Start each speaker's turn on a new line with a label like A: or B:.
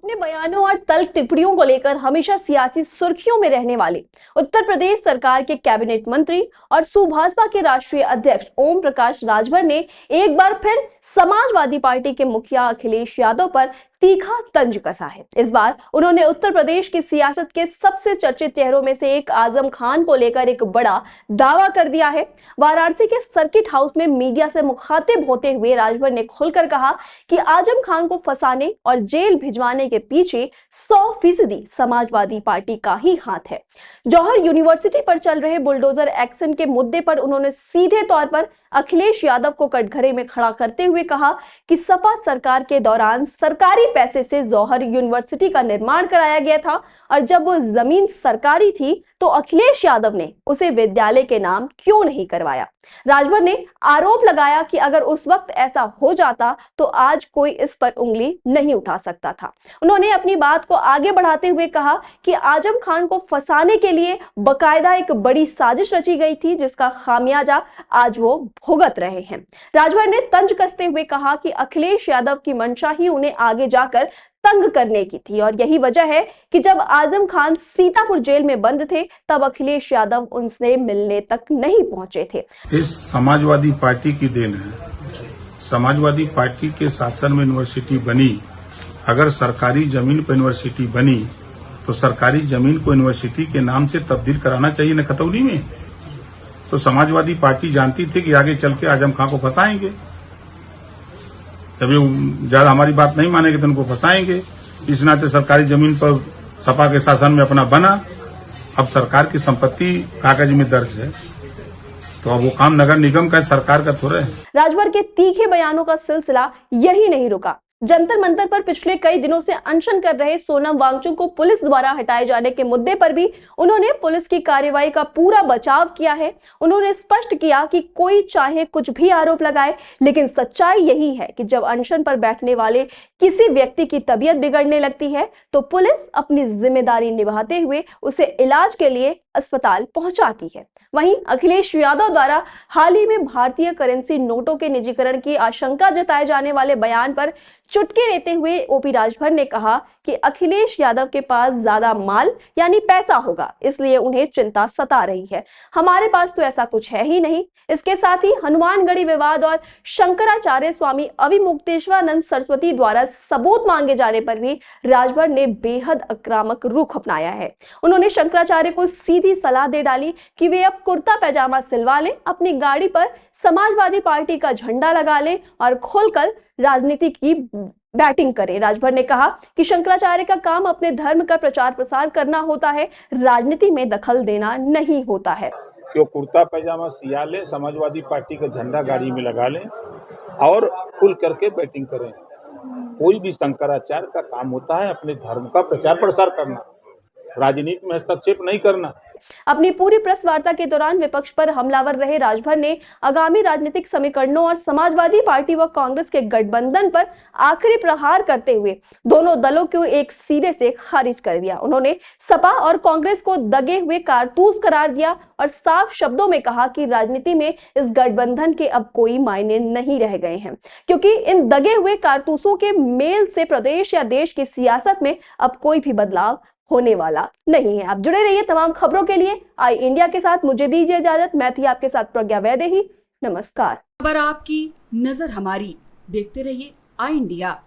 A: अपने बयानों और तल्ख टिप्पणियों को लेकर हमेशा सियासी सुर्खियों में रहने वाले उत्तर प्रदेश सरकार के कैबिनेट मंत्री और सुभाषपा के राष्ट्रीय अध्यक्ष ओम प्रकाश राजभर ने एक बार फिर समाजवादी पार्टी के मुखिया अखिलेश यादव पर तीखा तंज कसा है। इस बार उन्होंने उत्तर प्रदेश की सियासत के सबसे चर्चित चेहरों में से एक आजम खान को लेकर एक बड़ा दावा कर दिया है। वाराणसी के सर्किट हाउस में मीडिया से मुखातिब होते हुए राजभर ने खुलकर कहा कि आजम खान को फंसाने और जेल भिजवाने के पीछे 100% समाजवादी पार्टी का ही हाथ है। जौहर यूनिवर्सिटी पर चल रहे बुलडोजर एक्शन के मुद्दे पर उन्होंने सीधे तौर पर अखिलेश यादव को कटघरे में खड़ा करते हुए कहा कि सपा सरकार के दौरान सरकारी पैसे से जौहर यूनिवर्सिटी का निर्माण कराया गया था और जब वो जमीन सरकारी थी तो अखिलेश यादव ने उसे विद्यालय के नाम क्यों नहीं करवाया। राजभर ने आरोप लगाया कि अगर उस वक्त ऐसा हो जाता तो आज कोई इस पर उंगली नहीं उठा सकता था। उन्होंने अपनी बात को आगे बढ़ाते हुए कहा कि आजम खान को फंसाने के लिए बकायदा एक बड़ी साजिश रची गई थी जिसका खामियाजा आज वो भुगत रहे हैं। राजभर ने तंज कसते हुए कहा कि अखिलेश यादव की मंशा ही उन्हें आगे जाकर तंग करने की थी और यही वजह है कि जब आजम खान सीतापुर जेल में बंद थे तब अखिलेश यादव उनसे मिलने तक नहीं पहुंचे थे।
B: इस समाजवादी पार्टी की देन है। समाजवादी पार्टी के शासन में यूनिवर्सिटी बनी। अगर सरकारी जमीन पर यूनिवर्सिटी बनी तो सरकारी जमीन को यूनिवर्सिटी के नाम से तब्दील कराना चाहिए न खतौनी में। तो समाजवादी पार्टी जानती थी कि आगे चल के आजम खान को फंसाएंगे। जब ये ज्यादा हमारी बात नहीं मानेंगे तो उनको फंसाएंगे। इस नाते सरकारी जमीन पर सपा के शासन में अपना बना। अब सरकार की संपत्ति कागज में दर्ज है तो अब वो काम नगर निगम का सरकार का थोड़ा है।
A: राजभर के तीखे बयानों का सिलसिला यही नहीं रुका। जंतर मंतर पर पिछले कई दिनों से अनशन कर रहे सोनम वांगचुक को पुलिस द्वारा हटाए जाने के मुद्दे पर भी उन्होंने पुलिस की कार्रवाई का पूरा बचाव किया है। उन्होंने स्पष्ट किया कि कोई चाहे कुछ भी आरोप लगाए, लेकिन सच्चाई यही है कि जब अनशन पर बैठने वाले किसी व्यक्ति की तबीयत बिगड़ने लगती है तो पुलिस अपनी जिम्मेदारी निभाते हुए उसे इलाज के लिए अस्पताल पहुंचाती है। वहीं अखिलेश यादव द्वारा हाल ही में भारतीय करेंसी नोटों के निजीकरण की आशंका जताए जाने वाले बयान पर चुटकी लेते हुए ओपी राजभर ने कहा कि अखिलेश यादव के पास ज्यादा माल यानी पैसा होगा, इसलिए उन्हें चिंता सता रही है। हमारे पास तो ऐसा कुछ है ही नहीं। इसके साथ ही हनुमानगढ़ी विवाद और शंकराचार्य स्वामी अविमुक्तेश्वरानंद सरस्वती द्वारा सबूत मांगे जाने पर भी राजभर ने बेहद आक्रामक रुख अपनाया है। उन्होंने शंकराचार्य को सीधी सलाह दे डाली कि वे अब कुर्ता पैजामा सिलवा लें, अपनी गाड़ी पर समाजवादी पार्टी का झंडा लगा लें और खुलकर राजनीति की बैटिंग करें। राजभर ने कहा कि शंकराचार्य का काम अपने धर्म का प्रचार प्रसार करना होता है, राजनीति में दखल देना नहीं होता है।
B: क्यों कुर्ता पैजामा सिया ले, समाजवादी पार्टी का झंडा गाड़ी में लगा लें और खुल करके बैटिंग करें। कोई भी शंकराचार्य का काम होता है अपने धर्म का प्रचार प्रसार करना, राजनीति में हस्तक्षेप नहीं करना।
A: अपनी पूरी प्रेस वार्ता के दौरान विपक्ष पर हमलावर रहे राजभर ने आगामी राजनीतिक समीकरणों और समाजवादी पार्टी व कांग्रेस के गठबंधन पर आखिरी प्रहार करते हुए दोनों दलों को एक सिरे से खारिज कर दिया। उन्होंने सपा और कांग्रेस को दगे हुए कारतूस करार दिया और साफ शब्दों में कहा कि राजनीति में इस गठबंधन के अब कोई मायने नहीं रह गए हैं, क्योंकि इन दगे हुए कारतूसों के मेल से प्रदेश या देश की सियासत में अब कोई भी बदलाव होने वाला नहीं है। आप जुड़े रहिए तमाम खबरों के लिए आई इंडिया के साथ। मुझे दीजिए इजाजत। मैं थी आपके साथ प्रज्ञा वैदेही। नमस्कार।
C: खबर आपकी, नजर हमारी। देखते रहिए आई इंडिया।